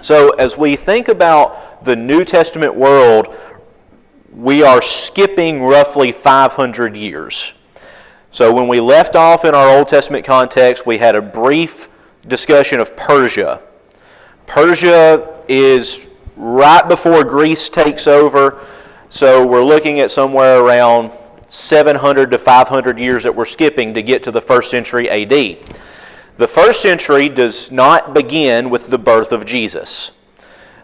So as we think about the New Testament world, we are skipping roughly 500 years. So when we left off in our Old Testament context, we had a brief discussion of Persia. Persia is right before Greece takes over, so we're looking at somewhere around 700 to 500 years that we're skipping to get to the 1st century AD. The 1st century does not begin with the birth of Jesus.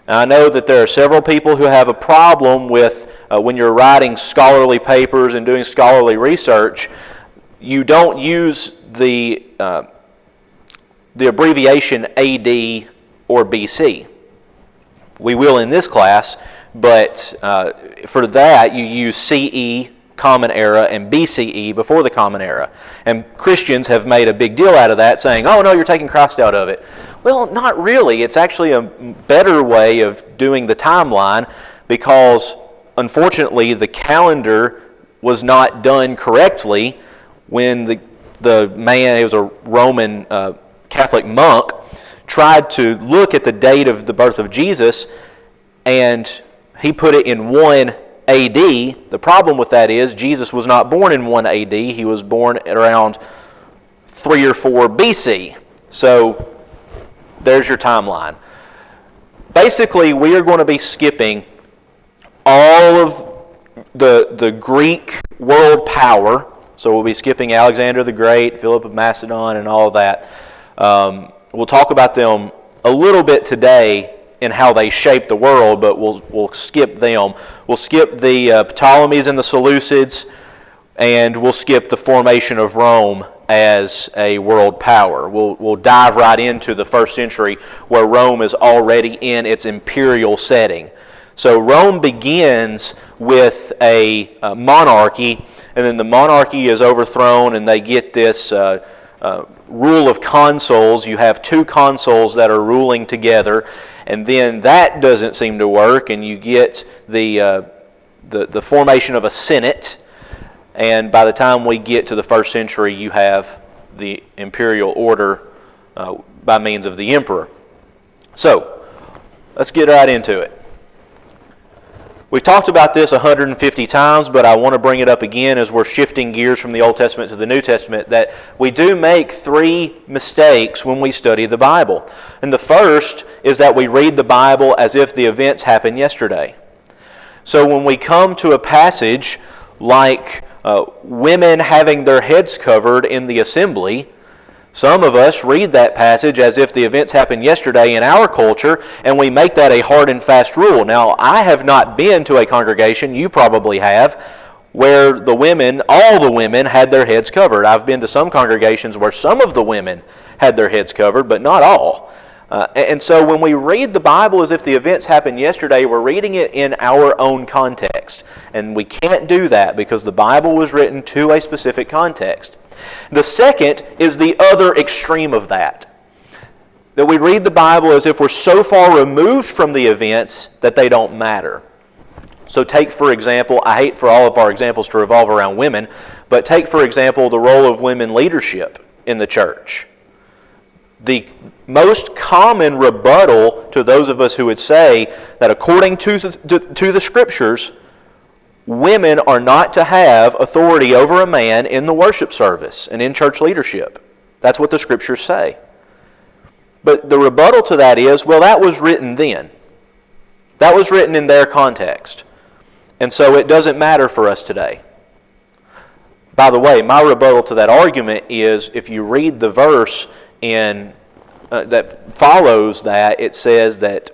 Now, I know that there are several people who have a problem with when you're writing scholarly papers and doing scholarly research, you don't use the abbreviation AD or BC. We will in this class, but for that you use CE, Common Era, and BCE, before the Common Era. And Christians have made a big deal out of that, saying, oh no, you're taking Christ out of it. Well, not really. It's actually a better way of doing the timeline, because unfortunately the calendar was not done correctly when the man, he was a Roman Catholic monk, tried to look at the date of the birth of Jesus, and he put it in 1 AD. The problem with that is Jesus was not born in 1 AD. He was born around 3 or 4 BC. So there's your timeline. Basically, we are going to be skipping all of the Greek world power. So we'll be skipping Alexander the Great, Philip of Macedon, and all of that. We'll talk about them a little bit today in how they shape the world, but we'll skip them. We'll skip the Ptolemies and the Seleucids, and we'll skip the formation of Rome as a world power. We'll dive right into the 1st century, where Rome is already in its imperial setting. So Rome begins with a monarchy, and then the monarchy is overthrown, and they get this rule of consuls. You have 2 consuls that are ruling together, and then that doesn't seem to work, and you get the formation of a senate. And by the time we get to the 1st century, you have the imperial order by means of the emperor. So let's get right into it. We've talked about this 150 times, but I want to bring it up again as we're shifting gears from the Old Testament to the New Testament, that we do make 3 mistakes when we study the Bible. And the first is that we read the Bible as if the events happened yesterday. So when we come to a passage like women having their heads covered in the assembly, some of us read that passage as if the events happened yesterday in our culture, and we make that a hard and fast rule. Now, I have not been to a congregation, you probably have, where the women, all the women, had their heads covered. I've been to some congregations where some of the women had their heads covered, but not all. And so when we read the Bible as if the events happened yesterday, we're reading it in our own context. And we can't do that because the Bible was written to a specific context. The second is the other extreme of that we read the Bible as if we're so far removed from the events that they don't matter. So take, for example, I hate for all of our examples to revolve around women, but take, for example, the role of women leadership in the church. The most common rebuttal to those of us who would say that according to the Scriptures, women are not to have authority over a man in the worship service and in church leadership. That's what the Scriptures say. But the rebuttal to that is, well, that was written then. That was written in their context. And so it doesn't matter for us today. By the way, my rebuttal to that argument is, if you read the verse that follows that, it says that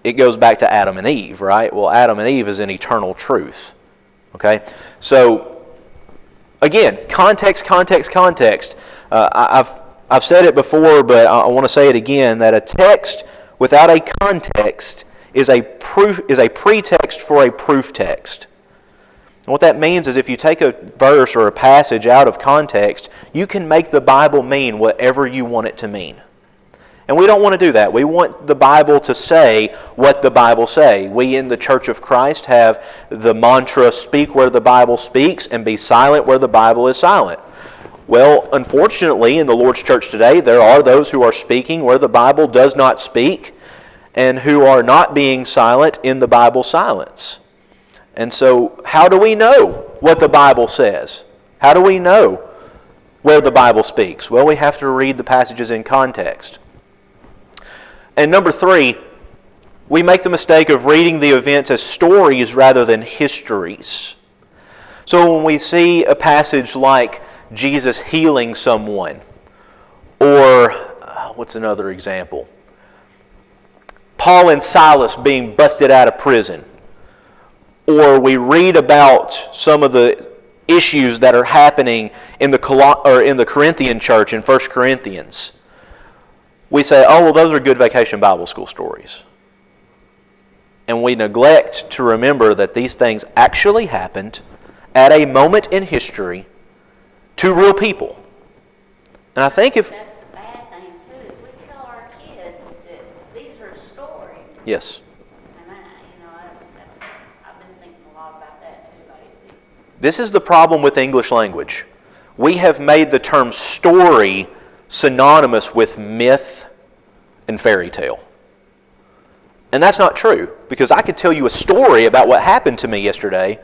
it goes back to Adam and Eve, right? Well, Adam and Eve is an eternal truth. Okay? So, again, context. I've said it before, but I want to say it again, that a text without a context is a pretext for a proof text. And what that means is if you take a verse or a passage out of context, you can make the Bible mean whatever you want it to mean. And we don't want to do that. We want the Bible to say what the Bible say. We in the Church of Christ have the mantra, speak where the Bible speaks and be silent where the Bible is silent. Well, unfortunately, in the Lord's church today, there are those who are speaking where the Bible does not speak, and who are not being silent in the Bible silence. And so, how do we know what the Bible says? How do we know where the Bible speaks? Well, we have to read the passages in context. And number 3, we make the mistake of reading the events as stories rather than histories. So when we see a passage like Jesus healing someone, or what's another example? Paul and Silas being busted out of prison, or we read about some of the issues that are happening in the Corinthian church in 1 Corinthians, we say, oh, well, those are good vacation Bible school stories. And we neglect to remember that these things actually happened at a moment in history to real people. And I think if... That's the bad thing, too, is we tell our kids that these are stories. Yes. And I've been thinking a lot about that, too, lately. This is the problem with English language. We have made the term story synonymous with myth and fairy tale. And that's not true, because I could tell you a story about what happened to me yesterday.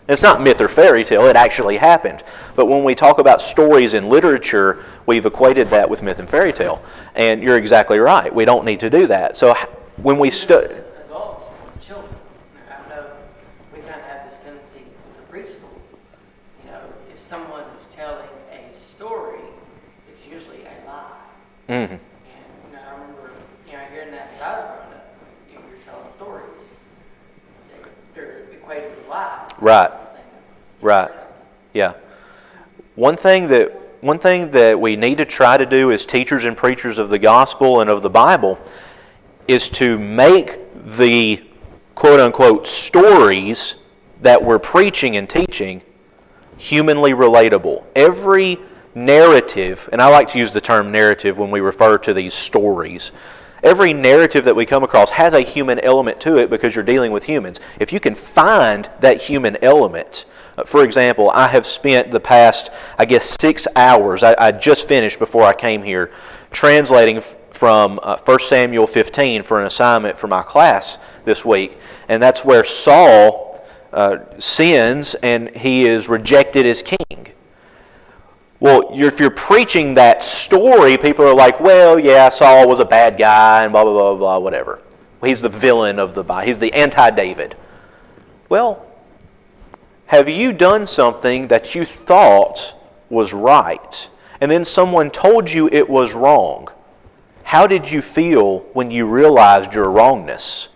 It's not myth or fairy tale, it actually happened. But when we talk about stories in literature, we've equated that with myth and fairy tale. And you're exactly right, we don't need to do that. So when we study... Adults and children, I know we kind of have this tendency with the preschool. If someone is telling a story, it's usually a lie. Mm-hmm. And I remember hearing that as I was growing up. You're telling stories. They're equated with lies. Right. Yeah. One thing that we need to try to do as teachers and preachers of the gospel and of the Bible is to make the quote-unquote stories that we're preaching and teaching humanly relatable. Every narrative, and I like to use the term narrative when we refer to these stories, every narrative that we come across has a human element to it because you're dealing with humans. If you can find that human element, for example, I have spent the past, 6 hours, I just finished before I came here, translating from 1 Samuel 15 for an assignment for my class this week. And that's where Saul sins and he is rejected as king. Well, if you're preaching that story, people are like, well, yeah, Saul was a bad guy and blah, blah, blah, blah, whatever. He's the villain of the Bible. He's the anti-David. Well, have you done something that you thought was right, and then someone told you it was wrong? How did you feel when you realized your wrongness,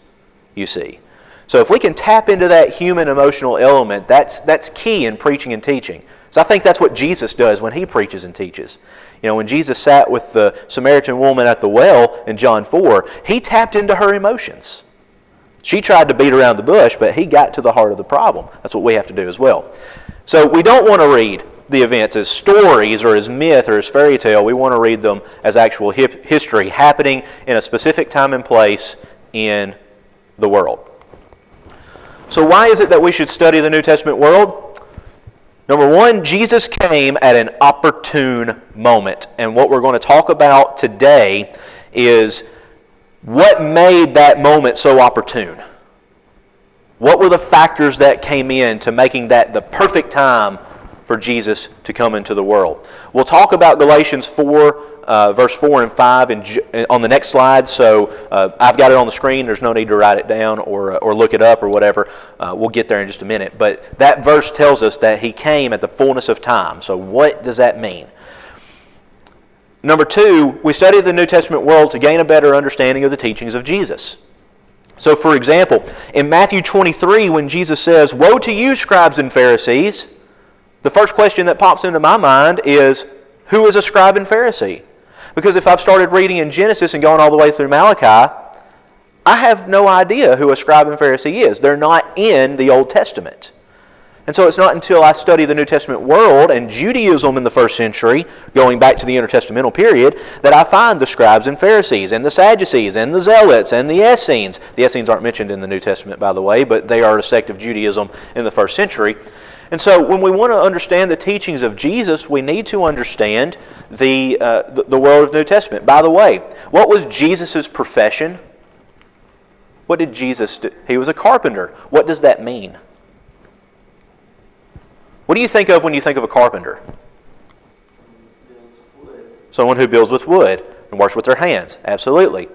you see? So if we can tap into that human emotional element, that's key in preaching and teaching. So I think that's what Jesus does when he preaches and teaches. When Jesus sat with the Samaritan woman at the well in John 4, he tapped into her emotions. She tried to beat around the bush, but he got to the heart of the problem. That's what we have to do as well. So we don't want to read the events as stories or as myth or as fairy tale. We want to read them as actual history happening in a specific time and place in the world. So why is it that we should study the New Testament world? Number 1, Jesus came at an opportune moment. And what we're going to talk about today is what made that moment so opportune. What were the factors that came in to making that the perfect time for Jesus to come into the world? We'll talk about Galatians 4, verse 4 and 5 on the next slide. So I've got it on the screen. There's no need to write it down or look it up or whatever. We'll get there in just a minute. But that verse tells us that he came at the fullness of time. So what does that mean? Number 2, we study the New Testament world to gain a better understanding of the teachings of Jesus. So for example, in Matthew 23, when Jesus says, "Woe to you, scribes and Pharisees," the first question that pops into my mind is, who is a scribe and Pharisee? Because if I've started reading in Genesis and going all the way through Malachi, I have no idea who a scribe and Pharisee is. They're not in the Old Testament. And so it's not until I study the New Testament world and Judaism in the first century, going back to the intertestamental period, that I find the scribes and Pharisees and the Sadducees and the Zealots and the Essenes. The Essenes aren't mentioned in the New Testament, by the way, but they are a sect of Judaism in the first century. And so when we want to understand the teachings of Jesus, we need to understand the world of the New Testament. By the way, what was Jesus' profession? What did Jesus do? He was a carpenter. What does that mean? What do you think of when you think of a carpenter? Someone who builds with wood and works with their hands. Absolutely.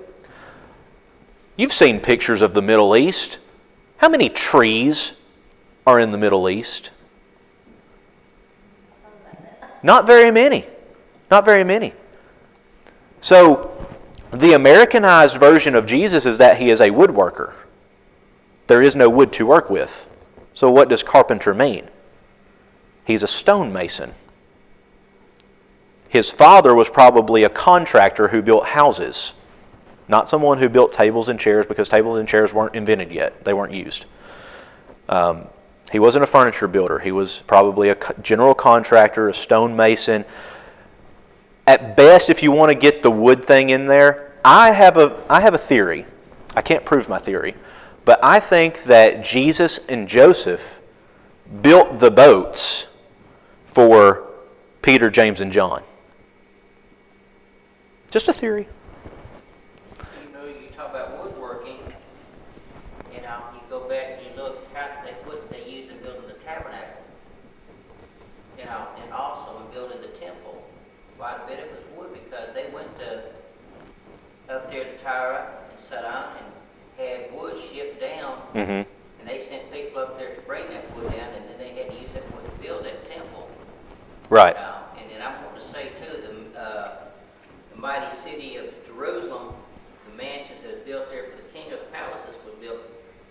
You've seen pictures of the Middle East. How many trees are in the Middle East? Not very many. Not very many. So, the Americanized version of Jesus is that he is a woodworker. There is no wood to work with. So what does carpenter mean? He's a stonemason. His father was probably a contractor who built houses, not someone who built tables and chairs, because tables and chairs weren't invented yet. They weren't used. He wasn't a furniture builder. He was probably a general contractor, a stonemason. At best, if you want to get the wood thing in there, I have a theory. I can't prove my theory, but I think that Jesus and Joseph built the boats for Peter, James, and John. Just a theory. You know, you talk about woodworking, you go back and you look how they use in building the tabernacle, and also in building the temple. Quite a bit of it was wood because they went up there to Tyre and Sidon and had wood shipped down, and they sent people up there to bring that wood down, and then they had to use that wood to build that temple. Right. And then I want to say too, the mighty city of Jerusalem, the mansions that was built there for the king of the palaces was built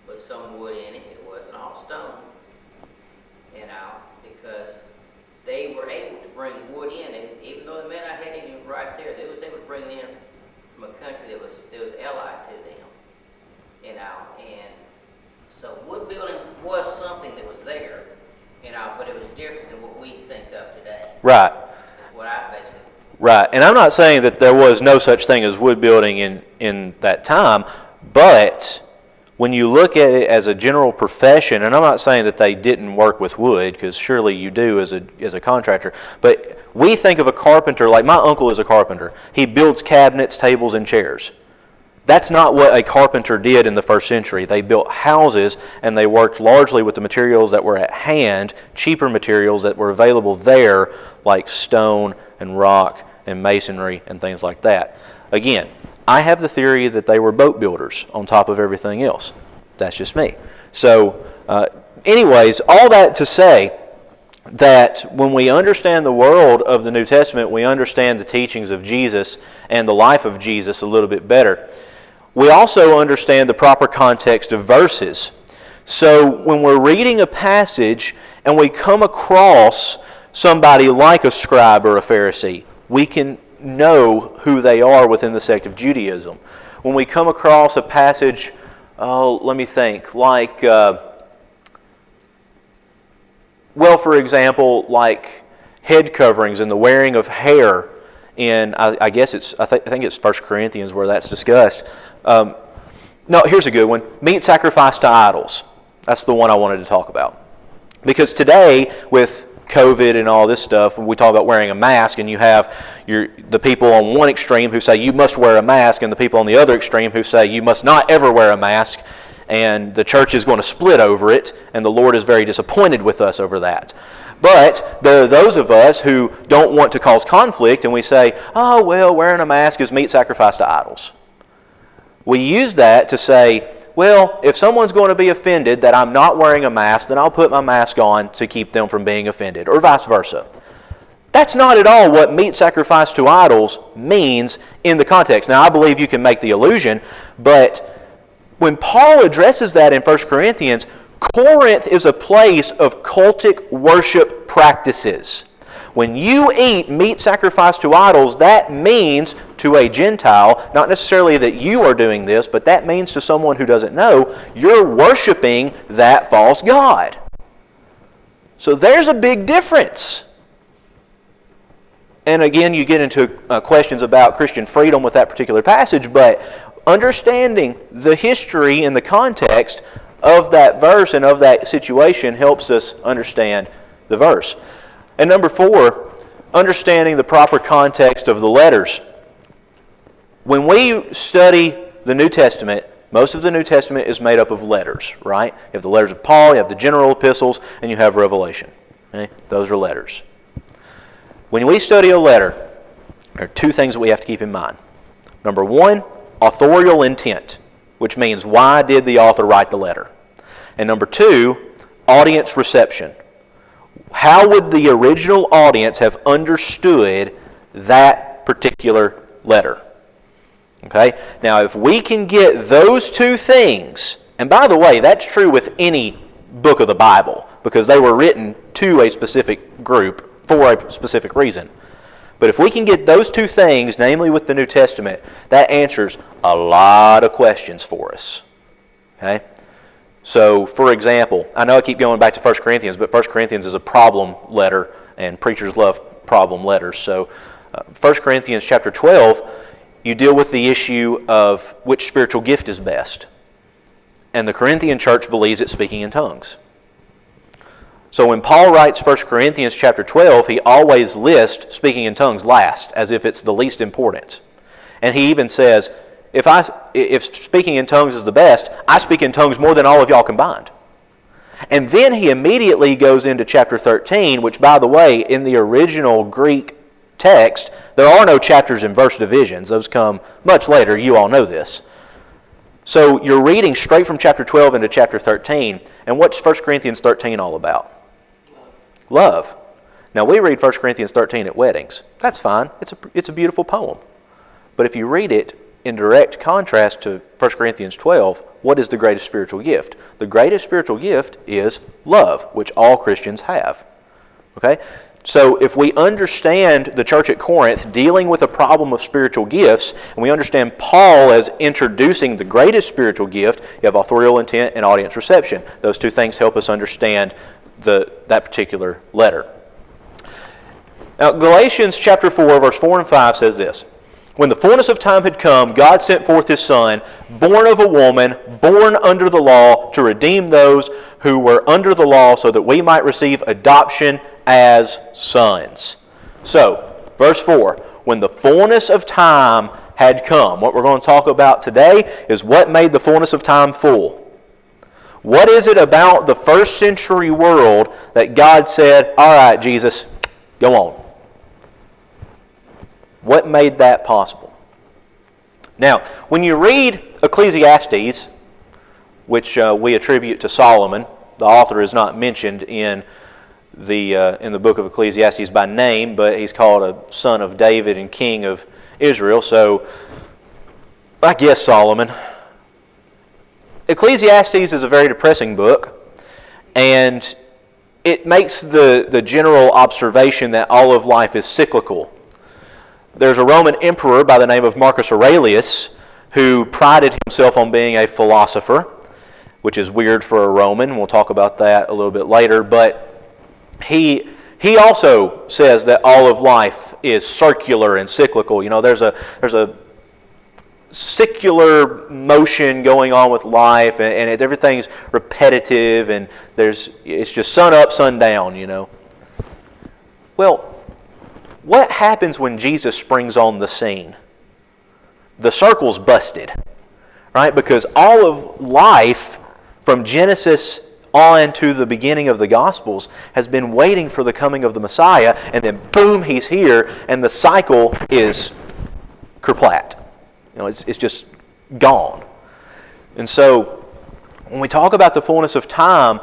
with some wood in it. It wasn't all stone, because they were able to bring wood in, and even though the men I had in right there, they was able to bring it in from a country that was allied to them, and so wood building was something that was there, but it was different than what we think of today. Right. Is what I basically. Right. And I'm not saying that there was no such thing as wood building in that time, but when you look at it as a general profession, and I'm not saying that they didn't work with wood, because surely you do as a contractor, but we think of a carpenter, like my uncle is a carpenter. He builds cabinets, tables, and chairs. That's not what a carpenter did in the first century. They built houses, and they worked largely with the materials that were at hand, cheaper materials that were available there, like stone and rock and masonry and things like that. Again, I have the theory that they were boat builders on top of everything else. That's just me. So, anyways, all that to say that when we understand the world of the New Testament, we understand the teachings of Jesus and the life of Jesus a little bit better. We also understand the proper context of verses. So when we're reading a passage and we come across somebody like a scribe or a Pharisee, we can know who they are within the sect of Judaism. When we come across a passage, let me think, like, for example, like head coverings and the wearing of hair in, I think it's 1 Corinthians where that's discussed. No, here's a good one. Meat sacrificed to idols. That's the one I wanted to talk about. Because today, with COVID and all this stuff, we talk about wearing a mask, and you have the people on one extreme who say you must wear a mask, and the people on the other extreme who say you must not ever wear a mask, and the church is going to split over it, and the Lord is very disappointed with us over that. But there are those of us who don't want to cause conflict, and we say, oh, well, wearing a mask is meat sacrificed to idols. We use that to say, well, if someone's going to be offended that I'm not wearing a mask, then I'll put my mask on to keep them from being offended, or vice versa. That's not at all what meat sacrificed to idols means in the context. Now, I believe you can make the allusion, but when Paul addresses that in 1 Corinthians, Corinth is a place of cultic worship practices. When you eat meat sacrificed to idols, that means to a Gentile, not necessarily that you are doing this, but that means to someone who doesn't know, you're worshiping that false god. So there's a big difference. And again, you get into questions about Christian freedom with that particular passage, but understanding the history and the context of that verse and of that situation helps us understand the verse. And number 4, understanding the proper context of the letters. When we study the New Testament, Most of the New Testament is made up of letters, right? You have the letters of Paul, you have the general epistles, and you have Revelation. Okay? Those are letters. When we study a letter, there are two things that we have to keep in mind. Number one, authorial intent, which means why did the author write the letter? And number two, audience reception. How would the original audience have understood that particular letter? Okay? Now, if we can get those two things, and by the way, that's true with any book of the Bible, because they were written to a specific group for a specific reason. But if we can get those two things, namely with the New Testament, that answers a lot of questions for us. Okay? So, for example, I know I keep going back to 1 Corinthians, but 1 Corinthians is a problem letter, and preachers love problem letters. So, 1 Corinthians chapter 12, you deal with the issue of which spiritual gift is best. And the Corinthian church believes it's speaking in tongues. So when Paul writes 1 Corinthians chapter 12, he always lists speaking in tongues last, as if it's the least important. And he even says, if speaking in tongues is the best, I speak in tongues more than all of y'all combined. And then he immediately goes into chapter 13, which, by the way, in the original Greek text, there are no chapters and verse divisions. Those come much later. You all know this. So you're reading straight from chapter 12 into chapter 13. And what's 1 Corinthians 13 all about? Love. Now, we read 1 Corinthians 13 at weddings. That's fine. It's a beautiful poem. But if you read it in direct contrast to 1 Corinthians 12, what is the greatest spiritual gift? The greatest spiritual gift is love, which all Christians have. Okay? So if we understand the church at Corinth dealing with a problem of spiritual gifts, and we understand Paul as introducing the greatest spiritual gift, you have authorial intent and audience reception. Those two things help us understand that particular letter. Now, Galatians chapter 4, verse 4 and 5 says this: When the fullness of time had come, God sent forth His Son, born of a woman, born under the law, to redeem those who were under the law, so that we might receive adoption as sons. So, verse 4, when the fullness of time had come. What we're going to talk about today is what made the fullness of time full. What is it about the first century world that God said, all right, Jesus, go on? What made that possible? Now, when you read Ecclesiastes, which we attribute to Solomon, the author is not mentioned in the book of Ecclesiastes by name, but he's called a son of David and king of Israel, so I guess Solomon. Ecclesiastes is a very depressing book, and it makes the general observation that all of life is cyclical. There's a Roman emperor by the name of Marcus Aurelius who prided himself on being a philosopher, which is weird for a Roman. We'll talk about that a little bit later, but he also says that all of life is circular and cyclical. You know, there's a circular motion going on with life, and everything's repetitive, and it's just sun up, sun down, you know. Well, what happens when Jesus springs on the scene? The circle's busted, right? Because all of life from Genesis on to the beginning of the Gospels has been waiting for the coming of the Messiah, and then boom, He's here, and the cycle is kerplat. You know, it's just gone. And so, when we talk about the fullness of time,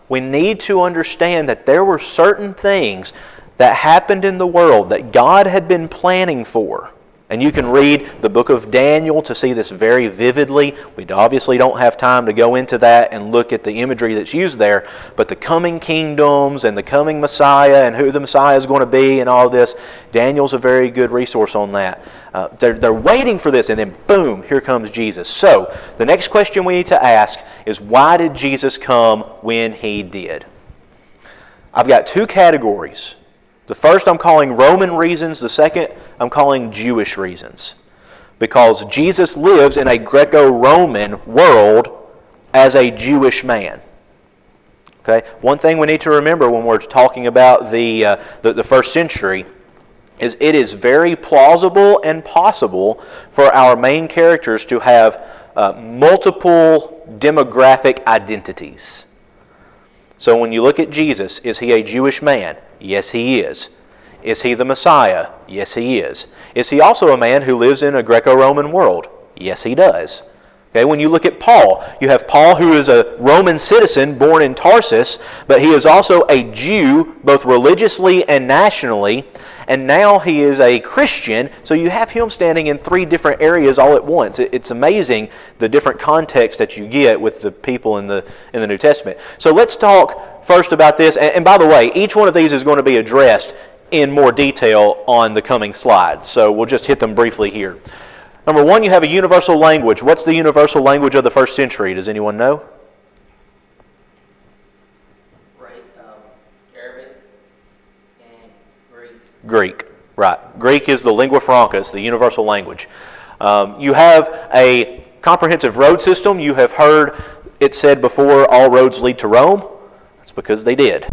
we need to understand that there were certain things that happened in the world that God had been planning for. And you can read the book of Daniel to see this very vividly. We obviously don't have time to go into that and look at the imagery that's used there, but the coming kingdoms and the coming Messiah and who the Messiah is going to be and all this, Daniel's a very good resource on that. They're waiting for this, and then boom, here comes Jesus. So, the next question we need to ask is, why did Jesus come when He did? I've got two categories. The first I'm calling Roman reasons. The second I'm calling Jewish reasons. Because Jesus lives in a Greco-Roman world as a Jewish man. Okay? One thing we need to remember when we're talking about the first century is it is very plausible and possible for our main characters to have multiple demographic identities. So when you look at Jesus, is he a Jewish man? Yes, he is. Is he the Messiah? Yes, he is. Is he also a man who lives in a Greco-Roman world? Yes, he does. Okay, when you look at Paul, you have Paul, who is a Roman citizen born in Tarsus, but he is also a Jew both religiously and nationally, and now he is a Christian, so you have him standing in three different areas all at once. It's amazing the different context that you get with the people in the New Testament. So let's talk first about this, and by the way, each one of these is going to be addressed in more detail on the coming slides, so we'll just hit them briefly here. Number one, you have a universal language. What's the universal language of the first century? Does anyone know? Right, Arabic and Greek. Greek, right. Greek is the lingua franca, it's the universal language. You have a comprehensive road system. You have heard it said before, all roads lead to Rome. That's because they did.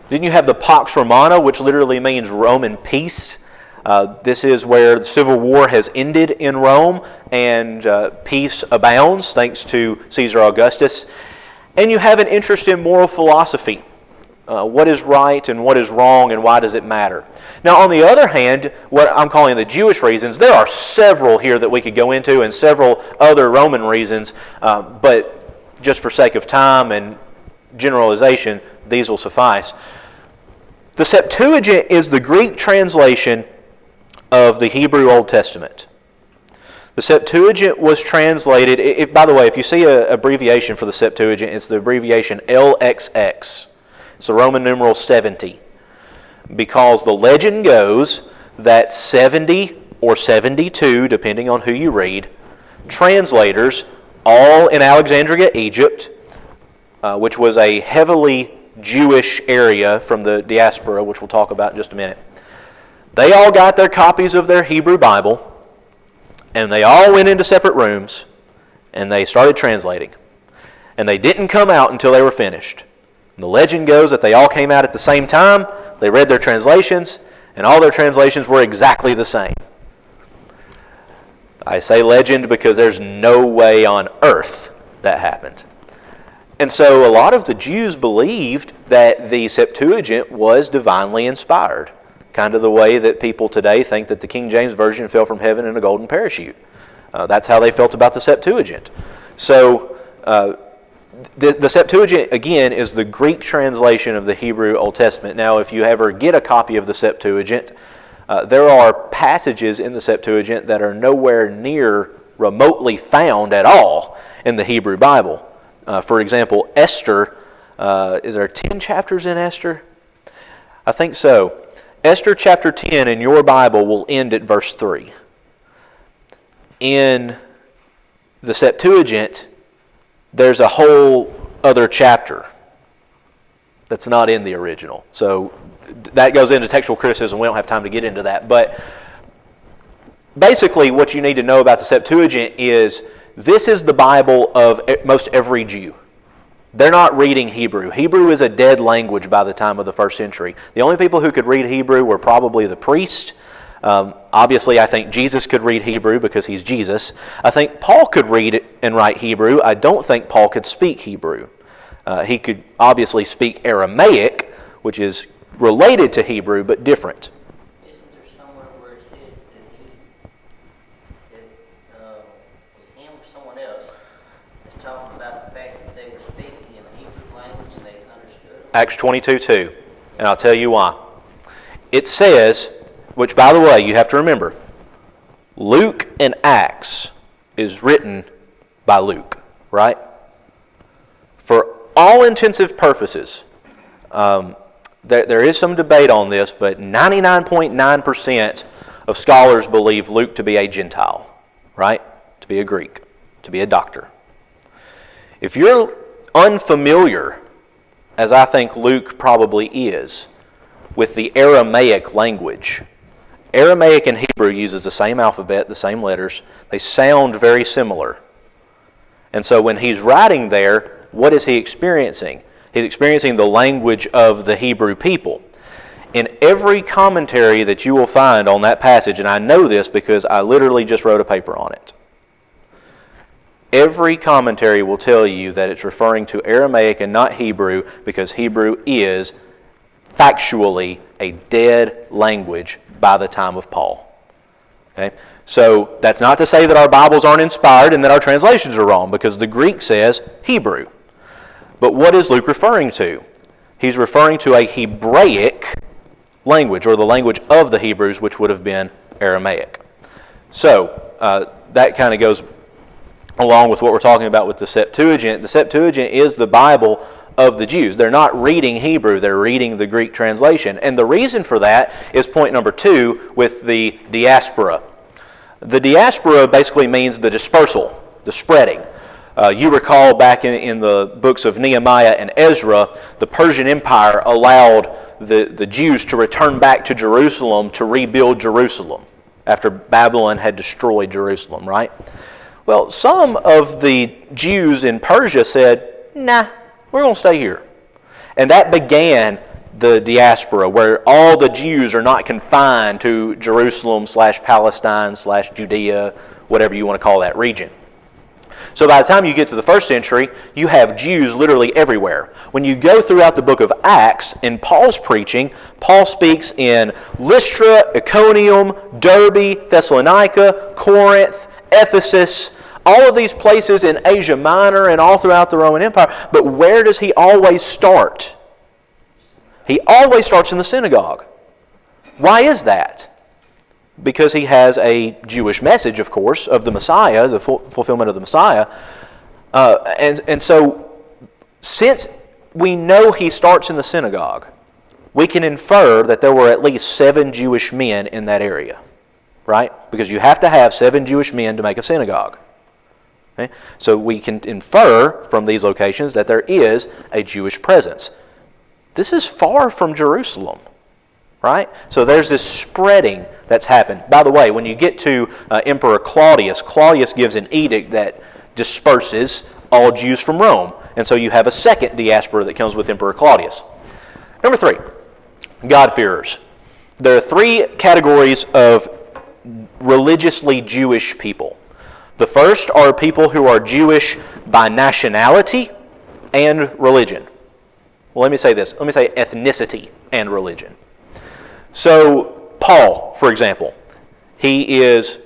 Then you have the Pax Romana, which literally means Roman peace. This is where the civil war has ended in Rome and peace abounds thanks to Caesar Augustus. And you have an interest in moral philosophy. What is right and what is wrong and why does it matter? Now on the other hand, what I'm calling the Jewish reasons, there are several here that we could go into and several other Roman reasons, but just for sake of time and generalization, these will suffice. The Septuagint is the Greek translation of the Hebrew Old Testament. The Septuagint was translated, by the way, if you see an abbreviation for the Septuagint, it's the abbreviation LXX. It's the Roman numeral 70. Because the legend goes that 70 or 72, depending on who you read, translators, all in Alexandria, Egypt, which was a heavily Jewish area from the diaspora, which we'll talk about in just a minute. They all got their copies of their Hebrew Bible, and they all went into separate rooms, and they started translating. And they didn't come out until they were finished. And the legend goes that they all came out at the same time, they read their translations, and all their translations were exactly the same. I say legend because there's no way on earth that happened. And so a lot of the Jews believed that the Septuagint was divinely inspired. Kind of the way that people today think that the King James Version fell from heaven in a golden parachute. That's how they felt about the Septuagint. So the Septuagint, again, is the Greek translation of the Hebrew Old Testament. Now, if you ever get a copy of the Septuagint, there are passages in the Septuagint that are nowhere near remotely found at all in the Hebrew Bible. For example, Esther, is there 10 chapters in Esther? I think so. Esther chapter 10 in your Bible will end at verse 3. In the Septuagint, there's a whole other chapter that's not in the original. So that goes into textual criticism. We don't have time to get into that. But basically what you need to know about the Septuagint is this is the Bible of most every Jew. They're not reading Hebrew. Hebrew is a dead language by the time of the first century. The only people who could read Hebrew were probably the priest. Obviously, I think Jesus could read Hebrew because he's Jesus. I think Paul could read and write Hebrew. I don't think Paul could speak Hebrew. He could obviously speak Aramaic, which is related to Hebrew but different. Isn't there somewhere where it said that was him or someone else that's talking about the fact that they were speaking in the Hebrew language and they understood? Acts 22:2, and I'll tell you why. It says, which by the way, you have to remember, Luke and Acts is written by Luke, right? For all intensive purposes, there is some debate on this, but 99.9% of scholars believe Luke to be a Gentile, right? To be a Greek, to be a doctor. If you're unfamiliar, as I think Luke probably is, with the Aramaic language, Aramaic and Hebrew uses the same alphabet, the same letters. They sound very similar. And so when he's writing there, what is he experiencing? He's experiencing the language of the Hebrew people. In every commentary that you will find on that passage, and I know this because I literally just wrote a paper on it, Every commentary will tell you that it's referring to Aramaic and not Hebrew, because Hebrew is factually a dead language by the time of Paul. Okay? So that's not to say that our Bibles aren't inspired and that our translations are wrong, because the Greek says Hebrew. But what is Luke referring to? He's referring to a Hebraic language, or the language of the Hebrews, which would have been Aramaic. So that kind of goes along with what we're talking about with the Septuagint. The Septuagint is the Bible of the Jews. They're not reading Hebrew, they're reading the Greek translation. And the reason for that is point number 2 with the diaspora. The diaspora basically means the dispersal, the spreading. You recall back in the books of Nehemiah and Ezra, the Persian Empire allowed the Jews to return back to Jerusalem to rebuild Jerusalem after Babylon had destroyed Jerusalem, right? Well, some of the Jews in Persia said, nah, we're going to stay here. And that began the diaspora, where all the Jews are not confined to Jerusalem/Palestine/Judea, whatever you want to call that region. So by the time you get to the first century, you have Jews literally everywhere. When you go throughout the book of Acts, in Paul's preaching, Paul speaks in Lystra, Iconium, Derbe, Thessalonica, Corinth, Ephesus, all of these places in Asia Minor and all throughout the Roman Empire. But where does he always start? He always starts in the synagogue. Why is that? Because he has a Jewish message, of course, of the Messiah, the fulfillment of the Messiah. And so, since we know he starts in the synagogue, we can infer that there were at least 7 Jewish men in that area, right? Because you have to have 7 Jewish men to make a synagogue. Okay? So we can infer from these locations that there is a Jewish presence. This is far from Jerusalem, right? So there's this spreading that's happened. By the way, when you get to Emperor Claudius, Claudius gives an edict that disperses all Jews from Rome. And so you have a second diaspora that comes with Emperor Claudius. Number 3, God-fearers. There are 3 categories of religiously Jewish people. The first are people who are Jewish by nationality and religion. Well, let me say this. Let me say ethnicity and religion. So, Paul, for example, he is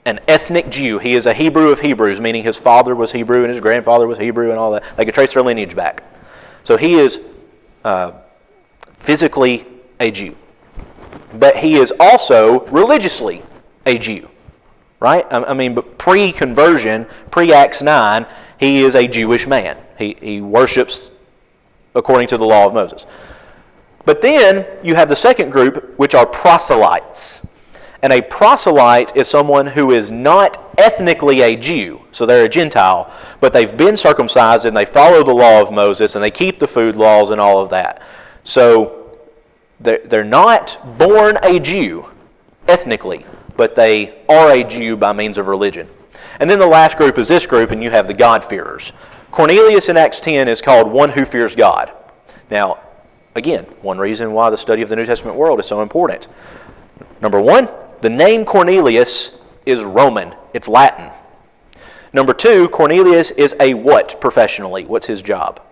an ethnic Jew. He is a Hebrew of Hebrews, meaning his father was Hebrew and his grandfather was Hebrew and all that. They could trace their lineage back. So he is physically a Jew. But he is also religiously a Jew. Right? I mean, but pre-conversion, pre-Acts 9, he is a Jewish man. He worships according to the law of Moses. But then you have the second group, which are proselytes. And a proselyte is someone who is not ethnically a Jew, so they're a Gentile, but they've been circumcised and they follow the law of Moses and they keep the food laws and all of that. So they're not born a Jew ethnically, but they are a Jew by means of religion. And then the last group is this group, and you have the God-fearers. Cornelius in Acts 10 is called one who fears God. Now, again, one reason why the study of the New Testament world is so important. Number 1, the name Cornelius is Roman. It's Latin. Number 2, Cornelius is a what professionally? What's his job?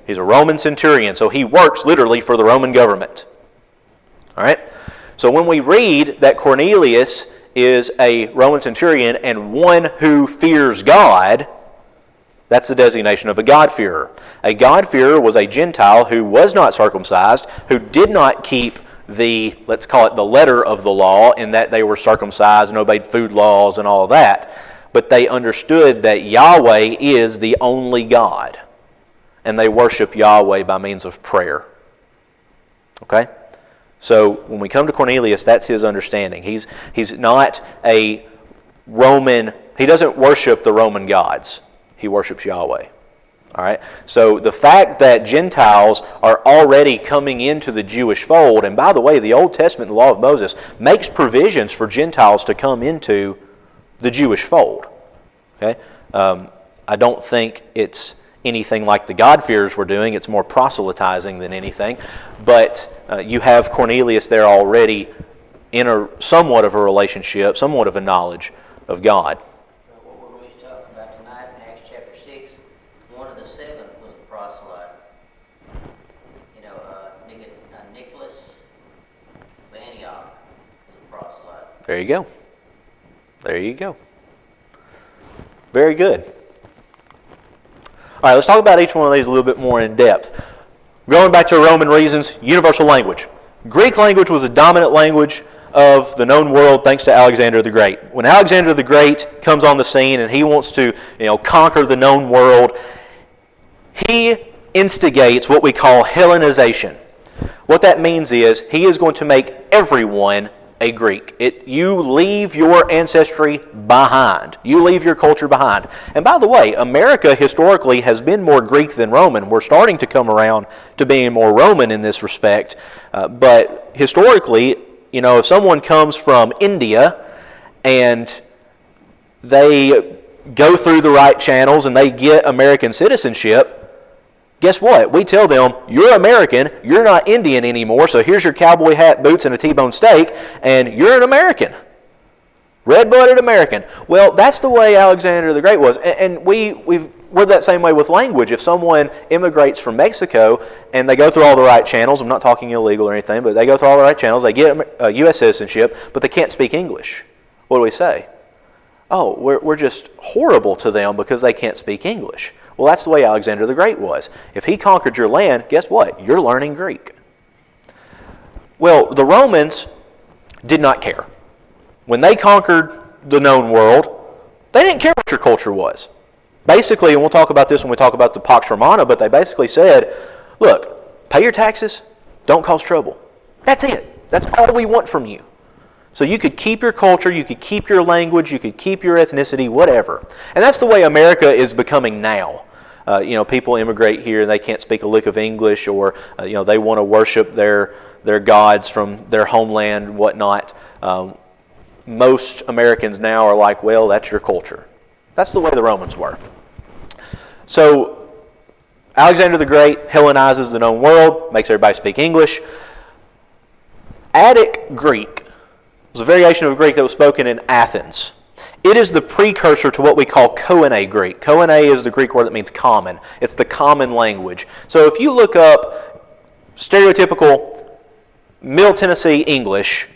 He's a Roman centurion, so he works literally for the Roman government. All right? So when we read that Cornelius is a Roman centurion and one who fears God, that's the designation of a God-fearer. A God-fearer was a Gentile who was not circumcised, who did not keep the, let's call it the letter of the law, in that they were circumcised and obeyed food laws and all of that. But they understood that Yahweh is the only God, and they worship Yahweh by means of prayer. Okay? So when we come to Cornelius, that's his understanding. He's not a Roman, he doesn't worship the Roman gods. He worships Yahweh. All right? So the fact that Gentiles are already coming into the Jewish fold, and by the way, the Old Testament, the law of Moses, makes provisions for Gentiles to come into the Jewish fold. Okay? I don't think it's anything like the God-fearers were doing. It's more proselytizing than anything. But you have Cornelius there already in somewhat of a relationship, somewhat of a knowledge of God. There you go. There you go. Very good. All right, let's talk about each one of these a little bit more in depth. Going back to Roman reasons, universal language. Greek language was a dominant language of the known world thanks to Alexander the Great. When Alexander the Great comes on the scene and he wants to, conquer the known world, he instigates what we call Hellenization. What that means is he is going to make everyone a Greek. You leave your ancestry behind. You leave your culture behind. And by the way, America historically has been more Greek than Roman. We're starting to come around to being more Roman in this respect. But historically, if someone comes from India and they go through the right channels and they get American citizenship, guess what? We tell them, you're American, you're not Indian anymore, so here's your cowboy hat, boots, and a T-bone steak, and you're an American. Red-blooded American. Well, that's the way Alexander the Great was. And we're that same way with language. If someone immigrates from Mexico and they go through all the right channels, I'm not talking illegal or anything, but they go through all the right channels, they get U.S. citizenship, but they can't speak English. What do we say? Oh, we're just horrible to them because they can't speak English. Well, that's the way Alexander the Great was. If he conquered your land, guess what? You're learning Greek. Well, the Romans did not care. When they conquered the known world, they didn't care what your culture was. Basically, and we'll talk about this when we talk about the Pax Romana, but they basically said, look, pay your taxes, don't cause trouble. That's it. That's all we want from you. So you could keep your culture, you could keep your language, you could keep your ethnicity, whatever. And that's the way America is becoming now. People immigrate here and they can't speak a lick of English, or they want to worship their gods from their homeland, whatnot. Most Americans now are like, well, that's your culture. That's the way the Romans were. So Alexander the Great Hellenizes the known world, makes everybody speak English. Attic Greek was a variation of Greek that was spoken in Athens. It is the precursor to what we call Koine Greek. Koine is the Greek word that means common. It's the common language. So if you look up stereotypical Middle Tennessee English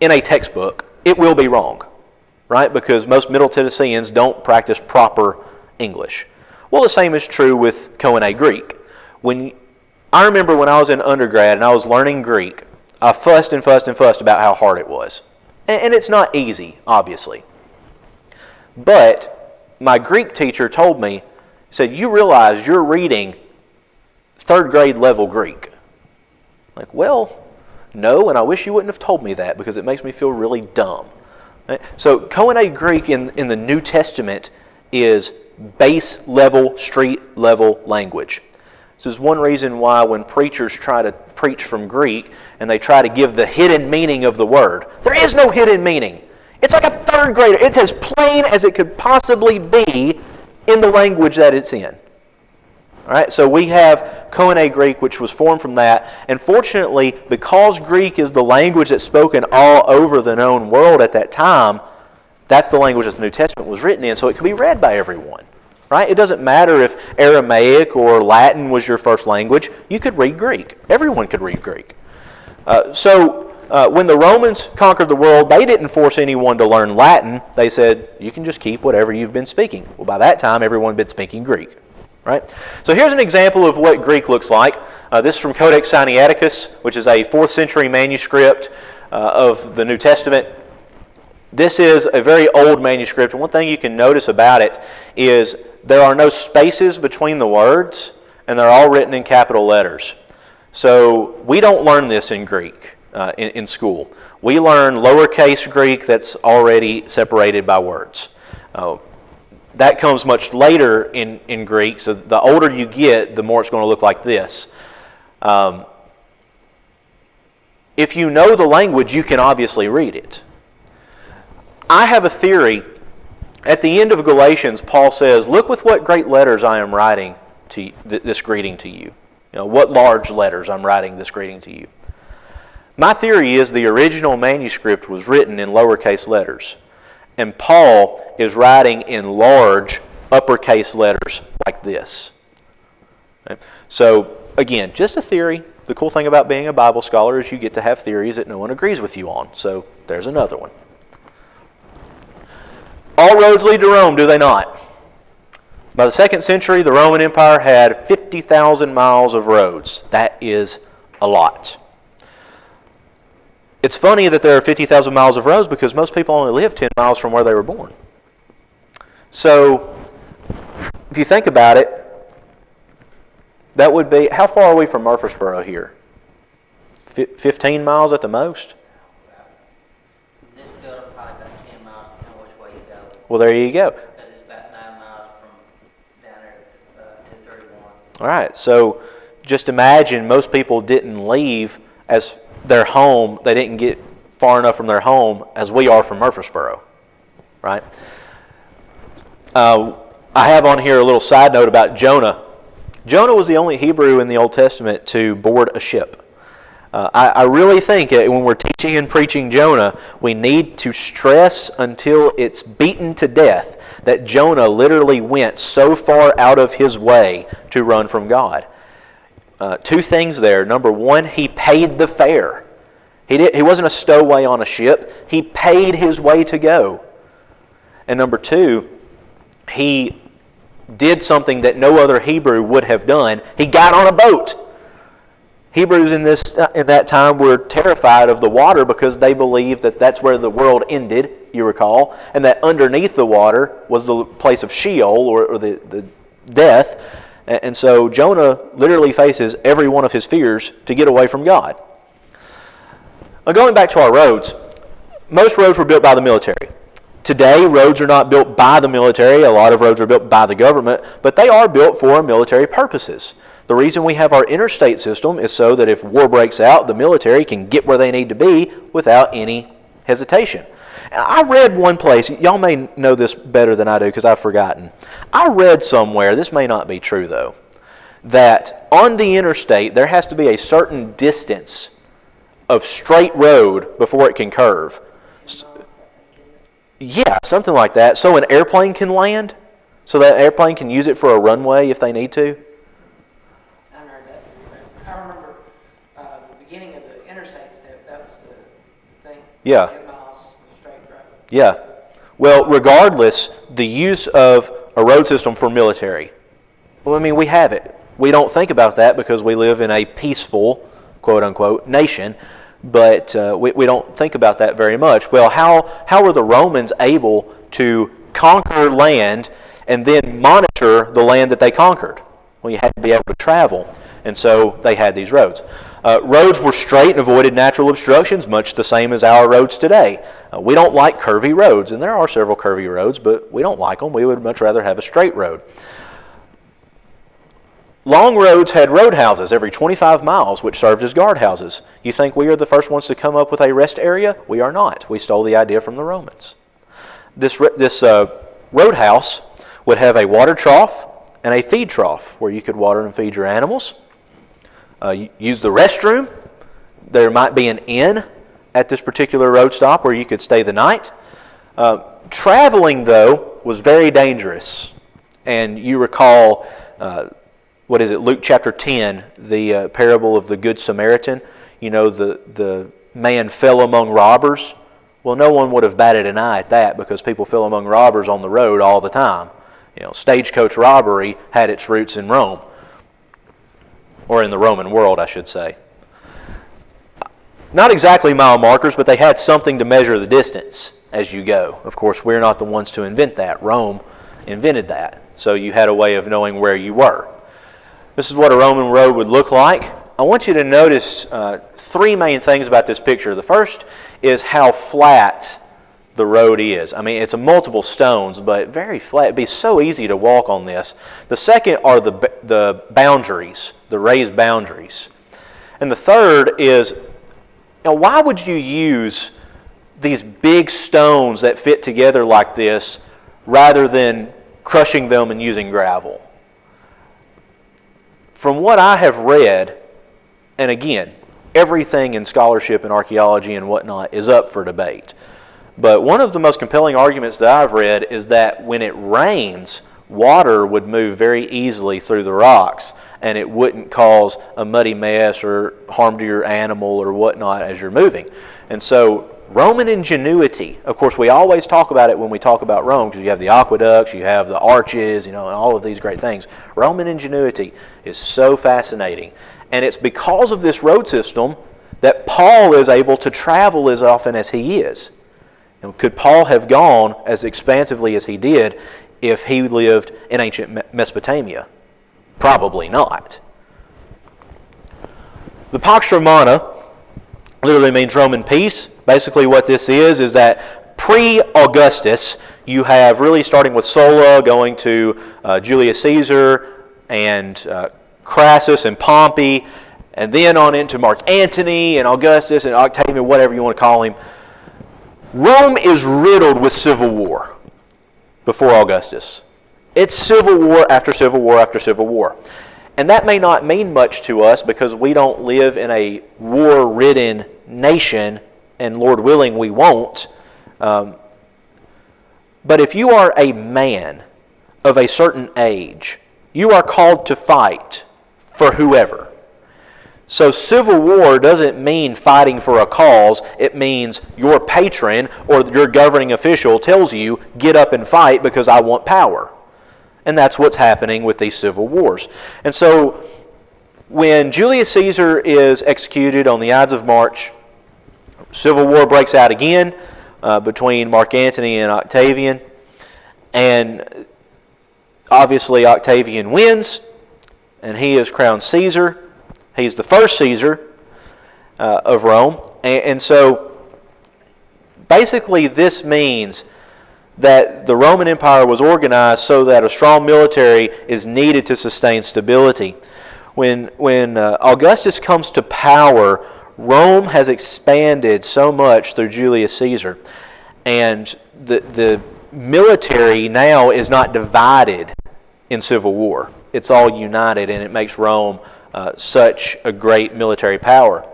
in a textbook, it will be wrong, right? Because most Middle Tennesseans don't practice proper English. Well, the same is true with Koine Greek. I remember when I was in undergrad and I was learning Greek, I fussed and fussed and fussed about how hard it was. And it's not easy, obviously. But my Greek teacher told me, he said, you realize you're reading third grade level Greek. Like, well, no, and I wish you wouldn't have told me that because it makes me feel really dumb. Right? So Koine Greek in the New Testament is base level, street level language. This is one reason why when preachers try to preach from Greek and they try to give the hidden meaning of the word, there is no hidden meaning. It's like a third grader. It's as plain as it could possibly be in the language that it's in. All right, so we have Koine Greek, which was formed from that. And fortunately, because Greek is the language that's spoken all over the known world at that time, that's the language that the New Testament was written in, so it could be read by everyone. Right? It doesn't matter if Aramaic or Latin was your first language. You could read Greek. Everyone could read Greek. So when the Romans conquered the world, they didn't force anyone to learn Latin. They said, you can just keep whatever you've been speaking. Well, by that time, everyone had been speaking Greek. Right? So here's an example of what Greek looks like. This is from Codex Sinaiticus, which is a 4th century manuscript of the New Testament. This is a very old manuscript, and one thing you can notice about it is there are no spaces between the words, and they're all written in capital letters. So we don't learn this in Greek in school. We learn lowercase Greek that's already separated by words. That comes much later in Greek, so the older you get, the more it's going to look like this. If you know the language, you can obviously read it. I have a theory. At the end of Galatians, Paul says, look with what great letters I am writing to this greeting to you. What large letters I'm writing this greeting to you. My theory is the original manuscript was written in lowercase letters, and Paul is writing in large uppercase letters like this. Okay? So, again, just a theory. The cool thing about being a Bible scholar is you get to have theories that no one agrees with you on. So, there's another one. All roads lead to Rome, do they not? By the 2nd century, the Roman Empire had 50,000 miles of roads. That is a lot. It's funny that there are 50,000 miles of roads because most people only live 10 miles from where they were born. So, if you think about it, that would be, how far are we from Murfreesboro here? 15 miles at the most? This building probably about 10 miles, depending on which way you go. Well, there you go. Because it's about 9 miles from down there to 231. All right, so just imagine most people didn't leave as their home, they didn't get far enough from their home as we are from Murfreesboro, right? I have on here a little side note about Jonah. Jonah was the only Hebrew in the Old Testament to board a ship. I really think that when we're teaching and preaching Jonah, we need to stress until it's beaten to death that Jonah literally went so far out of his way to run from God. 2 things there. Number 1, he paid the fare. He wasn't a stowaway on a ship. He paid his way to go. And number 2, he did something that no other Hebrew would have done. He got on a boat. Hebrews in that time were terrified of the water because they believed that that's where the world ended, you recall, and that underneath the water was the place of Sheol, or the death. And so Jonah literally faces every one of his fears to get away from God. Now, going back to our roads, most roads were built by the military. Today, roads are not built by the military. A lot of roads are built by the government, but they are built for military purposes. The reason we have our interstate system is so that if war breaks out, the military can get where they need to be without any hesitation. I read one place, y'all may know this better than I do because I've forgotten. I read somewhere, this may not be true though, that on the interstate there has to be a certain distance of straight road before it can curve. Yeah, something like that. So an airplane can land? So that airplane can use it for a runway if they need to? I heard that. I remember the beginning of the interstate step, that was the thing. Yeah. 10 miles of straight road. Yeah. Well, regardless, the use of a road system for military, well, I mean, we have it. We don't think about that because we live in a peaceful, quote-unquote, nation. But we don't think about that very much. Well, how were the Romans able to conquer land and then monitor the land that they conquered? Well, you had to be able to travel, and so they had these roads. Roads were straight and avoided natural obstructions, much the same as our roads today. We don't like curvy roads, and there are several curvy roads, but we don't like them. We would much rather have a straight road. Long roads had roadhouses every 25 miles, which served as guardhouses. You think we are the first ones to come up with a rest area? We are not. We stole the idea from the Romans. This roadhouse would have a water trough and a feed trough where you could water and feed your animals. Use the restroom. There might be an inn at this particular road stop where you could stay the night. Traveling, though, was very dangerous. And you recall... Luke chapter 10, the parable of the Good Samaritan. You know, the man fell among robbers. Well, no one would have batted an eye at that because people fell among robbers on the road all the time. You know, stagecoach robbery had its roots in Rome. Or in the Roman world, I should say. Not exactly mile markers, but they had something to measure the distance as you go. Of course, we're not the ones to invent that. Rome invented that. So you had a way of knowing where you were. This is what a Roman road would look like. I want you to notice 3 main things about this picture. The first is how flat the road is. I mean, it's a multiple stones, but very flat. It'd be so easy to walk on this. The second are the boundaries, the raised boundaries. And the third is, why would you use these big stones that fit together like this rather than crushing them and using gravel? From what I have read, and again, everything in scholarship and archaeology and whatnot is up for debate. But one of the most compelling arguments that I've read is that when it rains, water would move very easily through the rocks and it wouldn't cause a muddy mess or harm to your animal or whatnot as you're moving. And so Roman ingenuity, of course, we always talk about it when we talk about Rome, because you have the aqueducts, you have the arches, and all of these great things. Roman ingenuity is so fascinating. And it's because of this road system that Paul is able to travel as often as he is. Could Paul have gone as expansively as he did if he lived in ancient Mesopotamia? Probably not. The Pax Romana literally means Roman peace. Basically what this is that pre-Augustus, you have really starting with Sulla, going to Julius Caesar and Crassus and Pompey, and then on into Mark Antony and Augustus and Octavian, whatever you want to call him. Rome is riddled with civil war before Augustus. It's civil war after civil war after civil war. And that may not mean much to us because we don't live in a war-ridden nation, and Lord willing, we won't. But if you are a man of a certain age, you are called to fight for whoever. So civil war doesn't mean fighting for a cause. It means your patron or your governing official tells you, get up and fight because I want power. And that's what's happening with these civil wars. And so when Julius Caesar is executed on the Ides of March, civil war breaks out again between Mark Antony and Octavian. And obviously Octavian wins, and he is crowned Caesar. He's the first Caesar of Rome. And so basically this means that the Roman Empire was organized so that a strong military is needed to sustain stability. When Augustus comes to power, Rome has expanded so much through Julius Caesar. And the military now is not divided in civil war. It's all united, and it makes Rome such a great military power.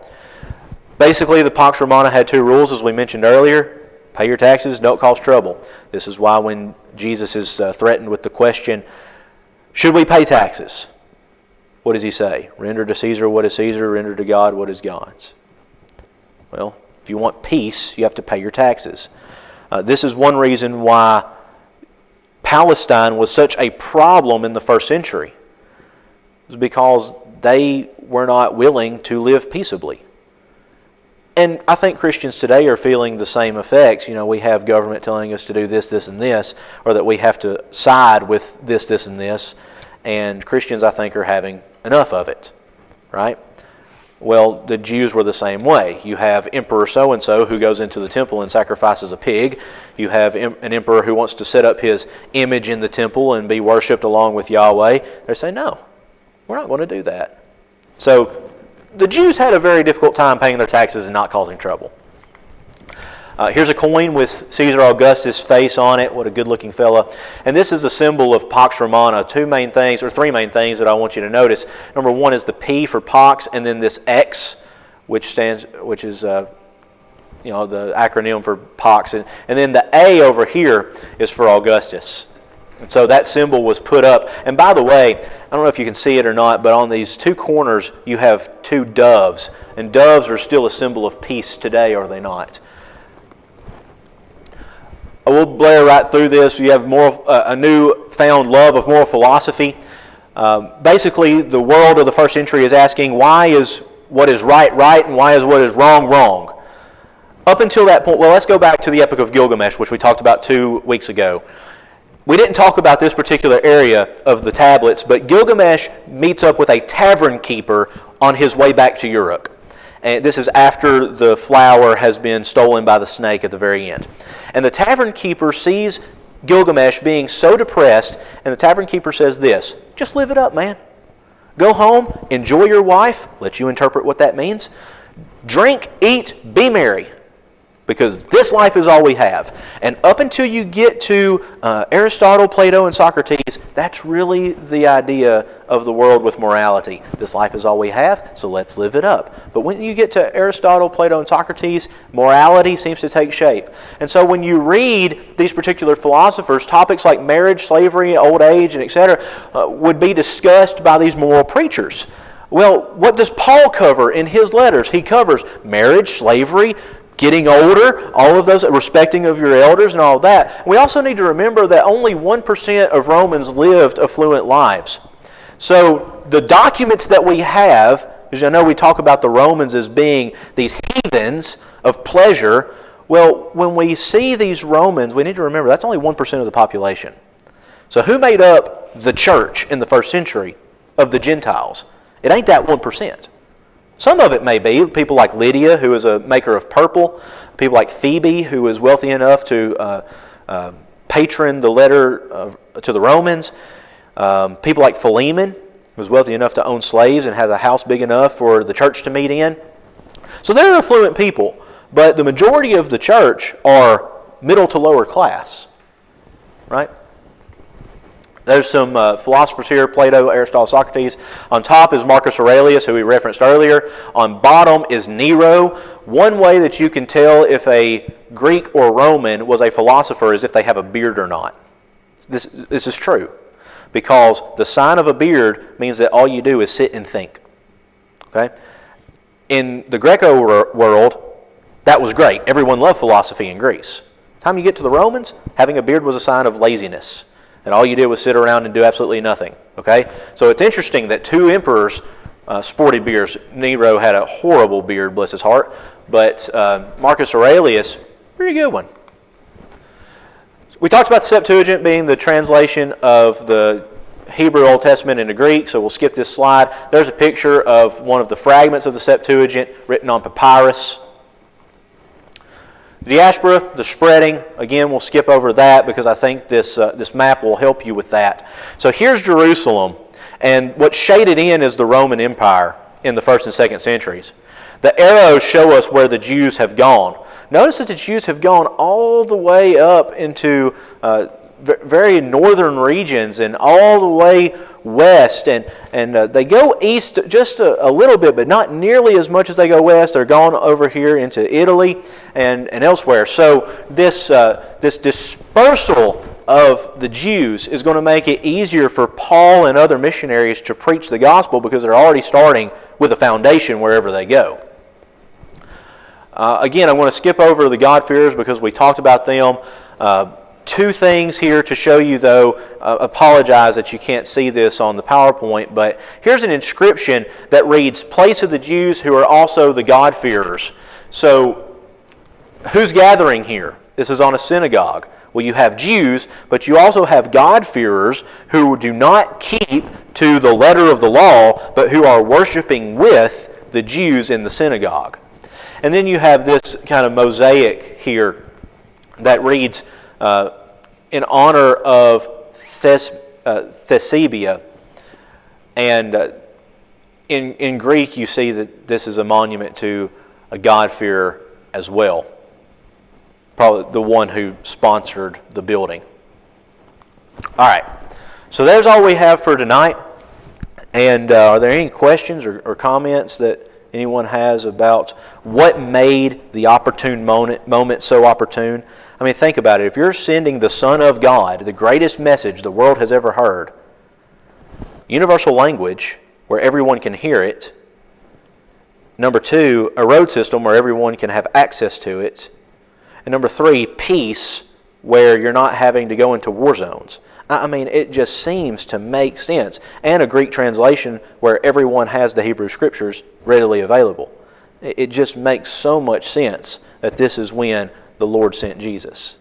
Basically, the Pax Romana had two rules, as we mentioned earlier. Pay your taxes, don't cause trouble. This is why when Jesus is threatened with the question, should we pay taxes? What does he say? Render to Caesar what is Caesar, render to God what is God's. Well, if you want peace, you have to pay your taxes. This is one reason why Palestine was such a problem in the first century. It was because they were not willing to live peaceably. And I think Christians today are feeling the same effects. We have government telling us to do this, this, and this, or that we have to side with this, this, and this. And Christians, I think, are having enough of it, right? Well, the Jews were the same way. You have Emperor so-and-so who goes into the temple and sacrifices a pig. You have an emperor who wants to set up his image in the temple and be worshipped along with Yahweh. They say, no, we're not going to do that. So the Jews had a very difficult time paying their taxes and not causing trouble. Here's a coin with Caesar Augustus' face on it. What a good-looking fella. And this is the symbol of Pax Romana. Three main things that I want you to notice. Number one is the P for Pax, and then this X, which is the acronym for Pax. And then the A over here is for Augustus. And so that symbol was put up. And by the way, I don't know if you can see it or not, but on these two corners you have two doves. And doves are still a symbol of peace today, are they not? I will blare right through this. You have a newfound love of moral philosophy. Basically, the world of the first century is asking, why is what is right, right, and why is what is wrong, wrong? Up until that point, well, let's go back to the Epic of Gilgamesh, which we talked about 2 weeks ago. We didn't talk about this particular area of the tablets, but Gilgamesh meets up with a tavern keeper on his way back to Uruk. And this is after the flower has been stolen by the snake at the very end. And the tavern keeper sees Gilgamesh being so depressed, and the tavern keeper says this, just live it up, man. Go home, enjoy your wife, let you interpret what that means. Drink, eat, be merry. Because this life is all we have. And up until you get to Aristotle, Plato, and Socrates, that's really the idea of the world with morality. This life is all we have, so let's live it up. But when you get to Aristotle, Plato, and Socrates, morality seems to take shape. And so when you read these particular philosophers, topics like marriage, slavery, old age, and etc., would be discussed by these moral preachers. Well, what does Paul cover in his letters? He covers marriage, slavery, getting older, all of those, respecting of your elders and all of that. We also need to remember that only 1% of Romans lived affluent lives. So the documents that we have, because I know we talk about the Romans as being these heathens of pleasure, well, when we see these Romans, we need to remember that's only 1% of the population. So who made up the church in the first century of the Gentiles? It ain't that 1%. Some of it may be people like Lydia, who is a maker of purple, people like Phoebe, who is wealthy enough to patron the letter to the Romans, people like Philemon, who was wealthy enough to own slaves and has a house big enough for the church to meet in. So they're affluent people, but the majority of the church are middle to lower class, right? There's some philosophers here, Plato, Aristotle, Socrates. On top is Marcus Aurelius, who we referenced earlier. On bottom is Nero. One way that you can tell if a Greek or Roman was a philosopher is if they have a beard or not. This is true, because the sign of a beard means that all you do is sit and think. Okay? In the Greco world, that was great. Everyone loved philosophy in Greece. By the time you get to the Romans, having a beard was a sign of laziness. And all you did was sit around and do absolutely nothing. Okay? So it's interesting that two emperors sported beards. Nero had a horrible beard, bless his heart. But Marcus Aurelius, pretty good one. We talked about the Septuagint being the translation of the Hebrew Old Testament into Greek, so we'll skip this slide. There's a picture of one of the fragments of the Septuagint written on papyrus. The diaspora, the spreading, again, we'll skip over that because I think this map will help you with that. So here's Jerusalem, and what's shaded in is the Roman Empire in the 1st and 2nd centuries. The arrows show us where the Jews have gone. Notice that the Jews have gone all the way up into very northern regions and all the way west, and they go east just a little bit, but not nearly as much as they go west. They're gone over here into Italy and elsewhere. So this dispersal of the Jews is going to make it easier for Paul and other missionaries to preach the gospel because they're already starting with a foundation wherever they go. Again, I'm going to skip over the God-fearers because we talked about them. Two things here to show you, though. Apologize that you can't see this on the PowerPoint, but here's an inscription that reads, "Place of the Jews who are also the God-fearers." So, who's gathering here? This is on a synagogue. Well, you have Jews, but you also have God-fearers who do not keep to the letter of the law, but who are worshiping with the Jews in the synagogue. And then you have this kind of mosaic here that reads, in honor of Thesebia. And in Greek, you see that this is a monument to a God-fearer as well. Probably the one who sponsored the building. All right. So there's all we have for tonight. And are there any questions or comments that anyone has about what made the opportune moment so opportune? I mean, think about it. If you're sending the Son of God, the greatest message the world has ever heard, universal language where everyone can hear it. Number 2, a road system where everyone can have access to it. And number 3, peace where you're not having to go into war zones. I mean, it just seems to make sense. And a Greek translation where everyone has the Hebrew Scriptures readily available. It just makes so much sense that this is when the Lord sent Jesus.